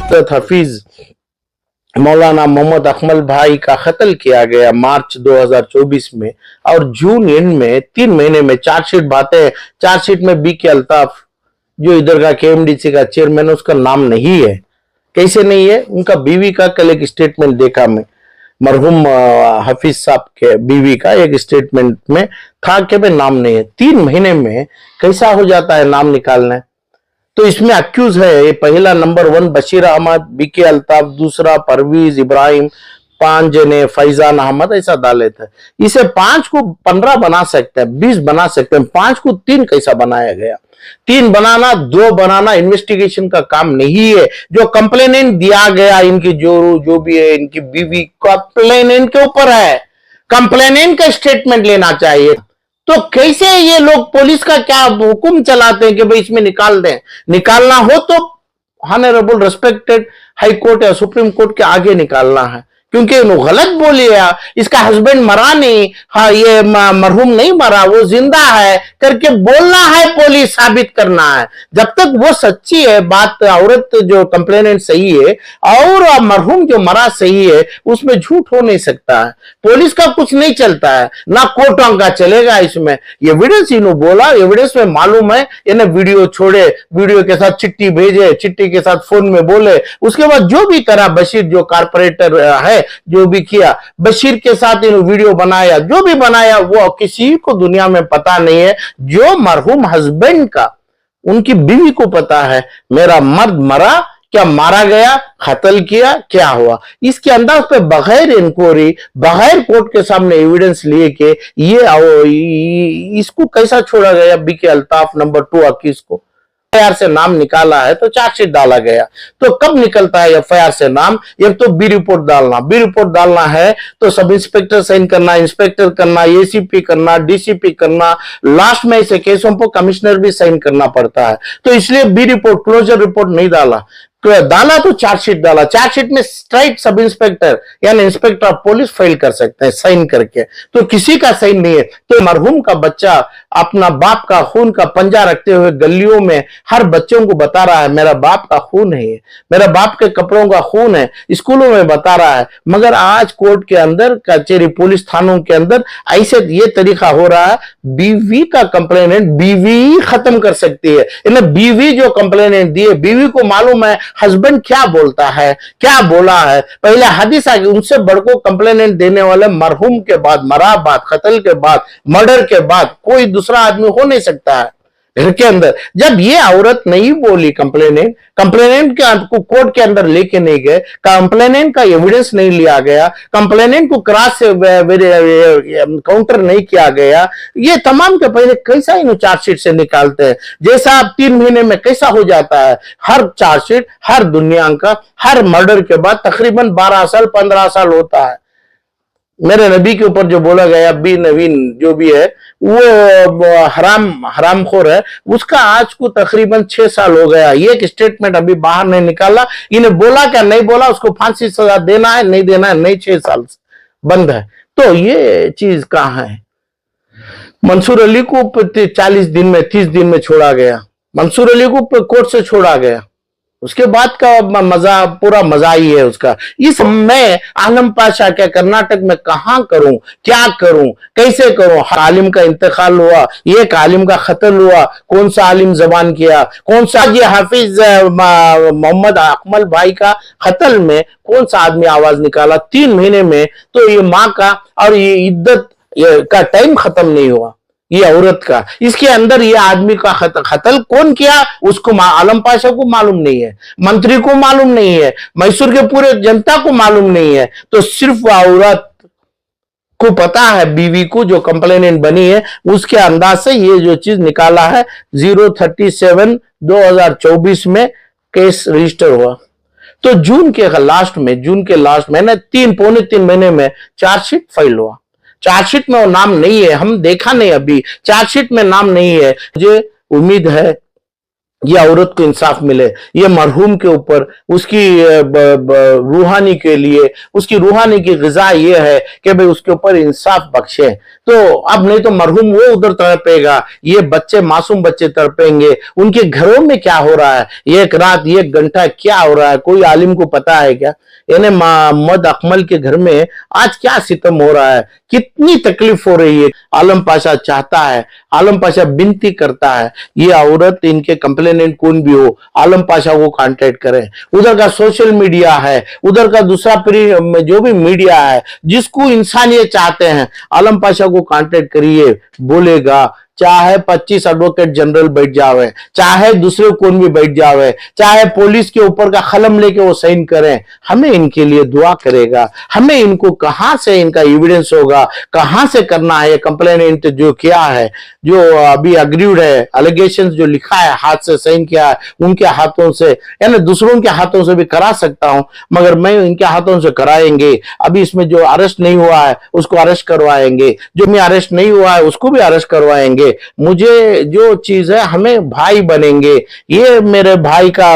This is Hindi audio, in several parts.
हफीज मौलाना मोहम्मद अकमल भाई का कत्ल किया गया मार्च 2024 में, और जून एंड में 3 महीने में चार्जशीट बातें। चार्जशीट में बीके अल्ताफ जो इधर का केएमडीसी का चेयरमैन है, उसका नाम नहीं है। कैसे नहीं है? उनका बीवी का कल एक स्टेटमेंट देखा मैं, मरहूम हफीज साहब के बीवी का एक स्टेटमेंट में था कि भाई नाम नहीं है। 3 महीने में कैसा हो जाता है नाम निकालना? तो इसमें अक्यूज है, ये पहला नंबर 1 बशीर अहमद, बीके अल्ताफ, दूसरा परवीज इब्राहिम, 5 जने फैजान अहमद, ऐसा डाले थे। इसे 5 को 15 बना सकते हैं, 20 बना सकते हैं, 5 को 3 कैसा बनाया गया? 3 बनाना, 2 बनाना इन्वेस्टिगेशन का काम नहीं है। जो कंप्लेनेंट दिया गया इनकी जो भी है, इनकी बीवी कंप्लेनेंट के ऊपर है, कंप्लेनेंट का स्टेटमेंट लेना चाहिए। तो कैसे ये लोग पुलिस का क्या हुक्म चलाते हैं कि भाई इसमें निकाल दें? निकालना हो तो ऑनरेबल रिस्पेक्टेड हाई कोर्ट या सुप्रीम कोर्ट के आगे निकालना है, क्योंकि उन्होंने गलत बोली है, इसका हस्बैंड मरा नहीं, हाँ ये मरहूम नहीं मरा, वो जिंदा है करके बोलना है, पुलिस साबित करना है। जब तक वो सच्ची है बात, औरत जो कंप्लेनेंट सही है और मरहूम जो मरा सही है, उसमें झूठ हो नहीं सकता है। पुलिस का कुछ नहीं चलता है, ना कोर्टों का चलेगा। इसमें एविडेंस इन्होंने बोला, एविडेंस में मालूम है, इन्हें वीडियो छोड़े, वीडियो के साथ चिट्ठी भेजे, चिट्ठी के साथ फोन में बोले, उसके बाद जो भी करा, बशीर जो कारपोरेटर है जो भी किया, बशीर के साथ इन वीडियो बनाया, जो भी बनाया वो किसी को दुनिया में पता नहीं है। जो मरहूम हस्बैंड का, उनकी बीवी को पता है मेरा मर्द मरा, क्या मारा गया, कत्ल किया, क्या हुआ। इसके अंदाज पे बगैर इंक्वायरी, बगैर कोर्ट के सामने एविडेंस लिए के ये इसको कैसा छोड़ा गया? बीके अल्ताफ नंबर 2 अक्यूज को एफआईआर से नाम निकाला है तो चार्जशीट डाला गया। तो कब निकलता है एफआईआर से नाम? एक तो बी रिपोर्ट डालना, बी रिपोर्ट डालना है तो सब इंस्पेक्टर साइन करना, इंस्पेक्टर करना, एसीपी करना, डीसीपी करना, लास्ट में ऐसे केसों पर कमिश्नर भी साइन करना पड़ता है। तो इसलिए बी रिपोर्ट, क्लोजर रिपोर्ट नहीं डाला, डाला तो चार्जशीट डाला। चार्जशीट में स्ट्राइट सब इंस्पेक्टर यानी इंस्पेक्टर ऑफ पुलिस फाइल कर सकते हैं साइन करके, तो किसी का साइन नहीं है। तो मरहूम का बच्चा अपना बाप का खून का पंजा रखते हुए गलियों में हर बच्चों को बता रहा है मेरा बाप का खून है, मेरा बाप के कपड़ों का खून है, स्कूलों में बता रहा है। मगर आज कोर्ट के अंदर, कचहरी, पुलिस थानों के अंदर ऐसे ये तरीका हो रहा है, बीवी का कंप्लेनेंट बीवी खत्म कर सकती है। इन्हें बीवी जो कंप्लेनेंट दिए, बीवी को मालूम है हस्बैंड क्या बोलता है, क्या बोला है। पहले हदीस आ गई, उनसे बढ़कर कंप्लेनेंट देने वाले मरहूम के बाद, मरा बाद, कत्ल के बाद, मर्डर के बाद कोई दूसरा आदमी हो नहीं सकता है घर के अंदर। जब ये औरत नहीं बोली, कंप्लेनेंट को कोर्ट के अंदर लेके नहीं गए, कंप्लेनेंट का एविडेंस नहीं लिया गया, कंप्लेनेंट को क्रॉस से काउंटर नहीं किया गया, ये तमाम के पहले कैसा इन चार्जशीट से निकालते हैं? जैसा आप 3 महीने में कैसा हो जाता है हर चार्जशीट, हर दुनिया का, हर मर्डर के बाद तकरीबन 12 साल 15 साल होता है। मेरे नबी के ऊपर जो बोला गया, बी नवीन जो भी है वो हरामखोर है, उसका आज को तकरीबन 6 साल हो गया। ये एक स्टेटमेंट अभी बाहर नहीं निकाला, इन्हें बोला क्या नहीं बोला, उसको फांसी सजा देना है नहीं देना है, नहीं 6 साल बंद है। तो ये चीज कहां है? मंसूर अली को 40 दिन में, 30 दिन में छोड़ा गया, मंसूर अली को कोर्ट से छोड़ा गया, उसके बाद का मजा, पूरा मजा ही है उसका। इस मैं आलम पाशा क्या कर्नाटक में कहां करूं, क्या करूं, कैसे करूं? आलिम का इंतकाल हुआ, एक आलिम का कत्ल हुआ, कौन सा आलिम जबान किया, कौन सा ये हाफिज मोहम्मद अकमल भाई का कत्ल में कौन सा आदमी आवाज निकाला 3 महीने में? तो ये माँ का और ये इद्दत का टाइम खत्म नहीं हुआ, ये औरत का। इसके अंदर ये आदमी का कत्ल कौन किया उसको आलम पाशा को मालूम नहीं है, मंत्री को मालूम नहीं है, मैसूर के पूरे जनता को मालूम नहीं है। तो सिर्फ औरत को पता है, बीवी को जो कंप्लेनेंट बनी है उसके अंदाज से ये जो चीज निकाला है। 037/2024 में केस रजिस्टर हुआ। तो जून के लास्ट में 3 महीने में चार्जशीट फाइल हुआ। चार्जशीट में वो नाम नहीं है, हम देखा नहीं अभी, चार्जशीट में नाम नहीं है। मुझे उम्मीद है ये औरत को इंसाफ मिले, ये मरहूम के ऊपर उसकी रूहानी के लिए, उसकी रूहानी की ग़िज़ा ये है कि भाई उसके ऊपर इंसाफ बख्शे। तो अब नहीं तो मरहूम वो उधर तड़पेगा, ये बच्चे मासूम बच्चे तड़पेंगे। उनके घरों में क्या हो रहा है, एक रात एक घंटा क्या हो रहा है, कोई आलिम को पता है क्या? यानी मोहम्मद अकमल के घर में आज क्या सितम हो रहा है, कितनी तकलीफ हो रही है। आलम पाशा चाहता है, आलम पाशा विनती करता है, ये औरत इनके कंप्लेनेंट कौन भी हो, आलम पाशा को कांटेक्ट करें। उधर का सोशल मीडिया है, उधर का दूसरा जो भी मीडिया है, जिसको इंसानियत चाहते हैं, आलम पाशा को कांटेक्ट करिए। बोलेगा, चाहे 25 एडवोकेट जनरल बैठ जावे, चाहे दूसरे कौन भी बैठ जावे, चाहे पुलिस के ऊपर का कलम लेके वो साइन करें, हमें इनके लिए दुआ करेगा। हमें इनको कहां से इनका एविडेंस होगा, कहां से करना है। कंप्लेनेंट जो किया है, जो अभी अग्रीड है, एलिगेशन जो लिखा है, हाथ से साइन किया है, उनके हाथों से, यानी दूसरों के हाथों से भी करा सकता हूं, मगर मैं इनके हाथों से कराएंगे। अभी इसमें जो अरेस्ट नहीं हुआ है उसको अरेस्ट करवाएंगे, जो मैं अरेस्ट नहीं हुआ है उसको भी अरेस्ट करवाएंगे। मुझे जो चीज है, हमें भाई बनेंगे। ये मेरे भाई का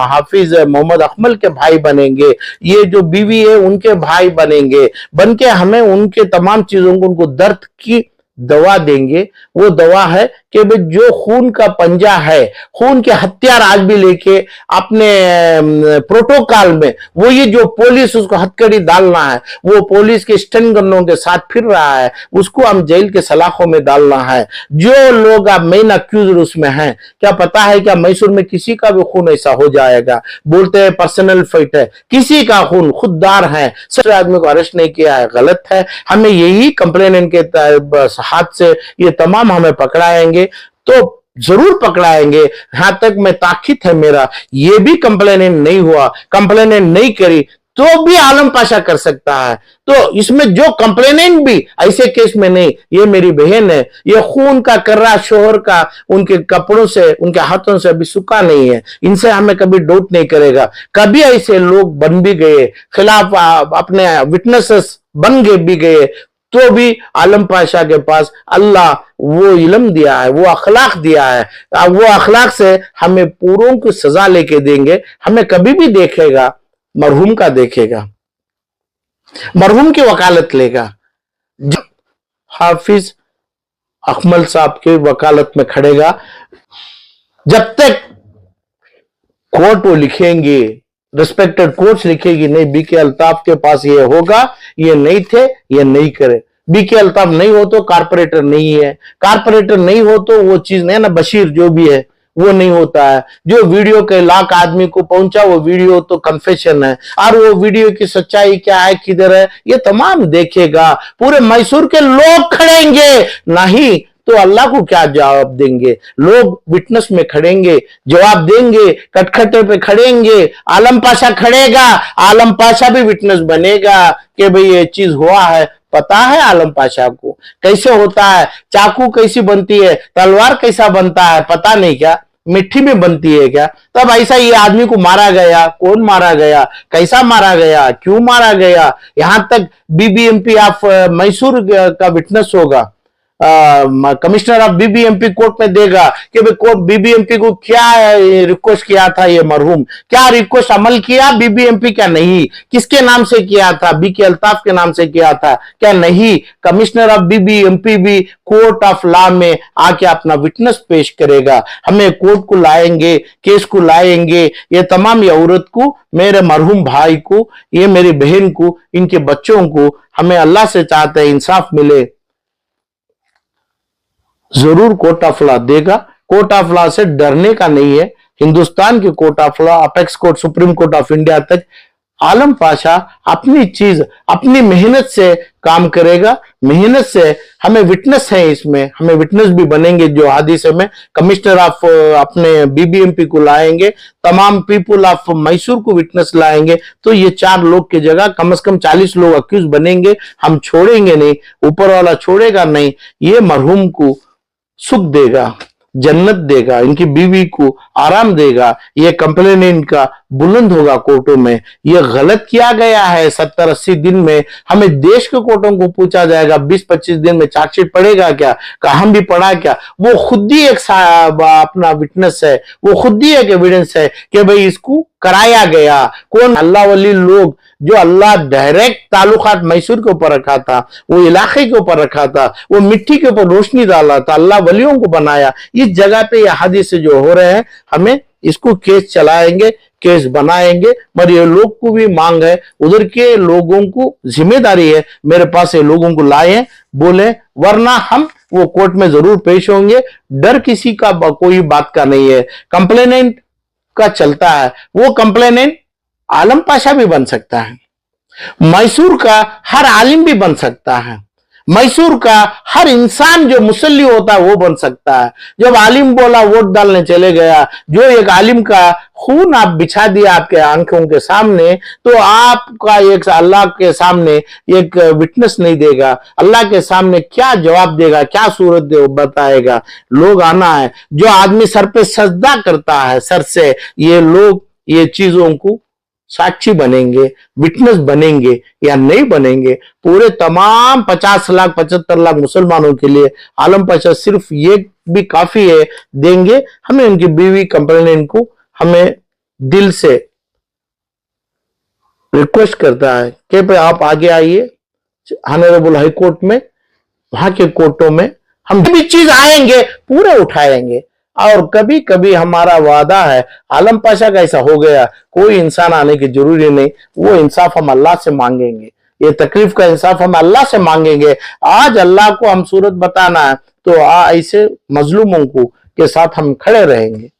हाफिज मोहम्मद अकमल के भाई बनेंगे, ये जो बीवी है उनके भाई बनेंगे। बनके हमें उनके तमाम चीजों को, उनको दर्द की दवा देंगे। वो दवा है कि भाई जो खून का पंजा है, खून के हथियार आज भी लेके अपने प्रोटोकॉल में, वो ये जो पुलिस उसको हथकड़ी डालना है, वो पुलिस के स्टन गनों के साथ फिर रहा है, उसको हम जेल के सलाखों में डालना है। जो लोग अब मेन अक्यूज उसमें हैं, क्या पता है क्या मैसूर में किसी का भी खून ऐसा हो जाएगा? बोलते हैं पर्सनल फाइट है, किसी का खून खुददार है, सर आदमी को अरेस्ट नहीं किया है, गलत है। हमें यही कंप्लेनेंट के हाथ से ये तमाम हमें पकड़ाएंगे तो जरूर पकड़ाएंगे। यहां तक मैं ताकीद है मेरा, ये भी कंप्लेनेंट नहीं हुआ, कंप्लेनेंट नहीं करी तो भी आलम पाशा कर सकता है। तो इसमें जो कंप्लेनेंट भी ऐसे केस में नहीं, ये मेरी बहन है, ये खून का कर्रा शोहर का उनके कपड़ों से, उनके हाथों से अभी सूखा नहीं है, इनसे हमें कभी डाउट नहीं करेगा। कभी ऐसे लोग बन भी गए, खिलाफ अपने विटनेसेस बन भी गए, तो भी आलम पाशा के पास अल्लाह वो इल्म दिया है, वो अखलाक दिया है, वो अखलाक से हमें पूरों की सजा लेके देंगे। हमें कभी भी देखेगा, मरहूम का देखेगा, मरहूम की वकालत लेगा। जब हाफिज अकमल साहब के वकालत में खड़ेगा, जब तक कोर्ट वो लिखेंगे, रिस्पेक्टेड कोर्ट्स लिखेगी, नहीं बीके अल्ताफ के पास ये होगा, ये नहीं थे, ये नहीं करे। बीके अल्ताफ नहीं हो तो कारपोरेटर नहीं है, कारपोरेटर नहीं हो तो वो चीज नहीं ना, बशीर जो भी है वो नहीं होता है। जो वीडियो के लाख आदमी को पहुंचा, वो वीडियो तो कन्फेशन है, और वो वीडियो की सच्चाई क्या है, किधर है, ये तमाम देखेगा। पूरे मैसूर के लोग खड़ेंगे, नहीं तो अल्लाह को क्या जवाब देंगे? लोग विटनेस में खड़ेंगे, जवाब देंगे, कटखटे पे खड़ेंगे, आलम पाशा खड़ेगा, आलम पाशा भी विटनेस बनेगा कि भाई ये चीज हुआ है। पता है आलम पाशा को कैसे होता है, चाकू कैसी बनती है, तलवार कैसा बनता है, पता नहीं क्या? मिट्टी में बनती है क्या? तब ऐसा ये आदमी को मारा गया, कौन मारा गया, कैसा मारा गया, क्यों मारा गया, यहां तक बीबीएमपी ऑफ मैसूर का विटनेस होगा, कमिश्नर ऑफ बीबीएमपी कोर्ट में देगा कि भाई कोर्ट बीबीएमपी को क्या रिक्वेस्ट किया था, ये मरहूम क्या रिक्वेस्ट अमल किया बीबीएमपी, क्या नहीं, किसके नाम से किया था, बीके अल्ताफ के नाम से किया था क्या नहीं। कमिश्नर ऑफ बीबीएमपी भी कोर्ट ऑफ लॉ में आके अपना विटनेस पेश करेगा। हमें कोर्ट को लाएंगे, केस को लाएंगे, ये तमाम ये औरत को, मेरे मरहूम भाई को, ये मेरी बहन को, इनके बच्चों को, हमें अल्लाह से चाहते हैं इंसाफ मिले, जरूर कोर्ट ऑफ लॉ देगा। कोर्ट ऑफ लॉ से डरने का नहीं है। हिंदुस्तान की court of law, apex court, supreme court of India तक आलम पाशा अपनी चीज अपनी मेहनत से काम करेगा। मेहनत से हमें विटनेस है, इसमें हमें विटनेस भी बनेंगे। जो हादिसे में कमिश्नर ऑफ अपने बीबीएमपी को लाएंगे, तमाम पीपुल ऑफ मैसूर को विटनेस लाएंगे, तो ये 4 लोग की जगह कम से कम 40 लोग अक्यूज बनेंगे। हम छोड़ेंगे नहीं, ऊपर वाला छोड़ेगा नहीं। ये मरहूम को सुख देगा, जन्नत देगा, इनकी बीवी को आराम देगा। ये कंप्लेनेंट का बुलंद होगा कोर्टों में। ये गलत किया गया है, 70-80 दिन में हमें देश के कोर्टों को पूछा जाएगा, 20-25 दिन में चार्जशीट पड़ेगा क्या, हम भी पढ़ा क्या? वो खुद ही एक अपना विटनेस है, वो खुद ही एक एविडेंस है कि भाई इसको कराया गया। कौन अल्लाह वली लोग जो अल्लाह डायरेक्ट ताल्लुकात मैसूर के ऊपर रखा था, वो इलाके के ऊपर रखा था, वो मिट्टी के ऊपर रोशनी डाला था, अल्लाह वलियों को बनाया। इस जगह पे ये हादिसे जो हो रहे हैं, हमें इसको केस चलाएंगे, केस बनाएंगे, मगर ये लोग को भी मांग है, उधर के लोगों को जिम्मेदारी है मेरे पास ये लोगों को लाए बोले, वरना हम वो कोर्ट में जरूर पेश होंगे। डर किसी का कोई बात का नहीं है। कंप्लेनेंट का चलता है, वो कंप्लेनेंट आलम पाशा भी बन सकता है, मैसूर का हर आलिम भी बन सकता है, मैसूर का हर इंसान जो मुसल्ली होता है वो बन सकता है। जब आलिम बोला वोट डालने चले गया, जो एक आलिम का खून आप बिछा दिया आपके आंखों के सामने, तो आपका एक अल्लाह के सामने एक विटनेस नहीं देगा, अल्लाह के सामने क्या जवाब देगा, क्या सूरत दे बताएगा। लोग आना है, जो आदमी सर पे सजदा करता है सर से, ये लोग ये चीजों को साक्षी बनेंगे, विटनेस बनेंगे या नहीं बनेंगे। पूरे तमाम 50 लाख 75 लाख मुसलमानों के लिए आलम पाशा सिर्फ ये भी काफी है, देंगे। हमें उनकी बीवी कंप्लेनेंट को हमें दिल से रिक्वेस्ट करता है कि भाई आप आगे आइए ऑनरेबल हाई कोर्ट में, वहां के कोर्टों में हम भी चीज आएंगे पूरे उठाएंगे। और कभी कभी हमारा वादा है, आलम पाशा का ऐसा हो गया, कोई इंसान आने की जरूरी नहीं, वो इंसाफ हम अल्लाह से मांगेंगे, ये तकलीफ का इंसाफ हम अल्लाह से मांगेंगे। आज अल्लाह को हम सूरत बताना है तो ऐसे मजलूमों को के साथ हम खड़े रहेंगे।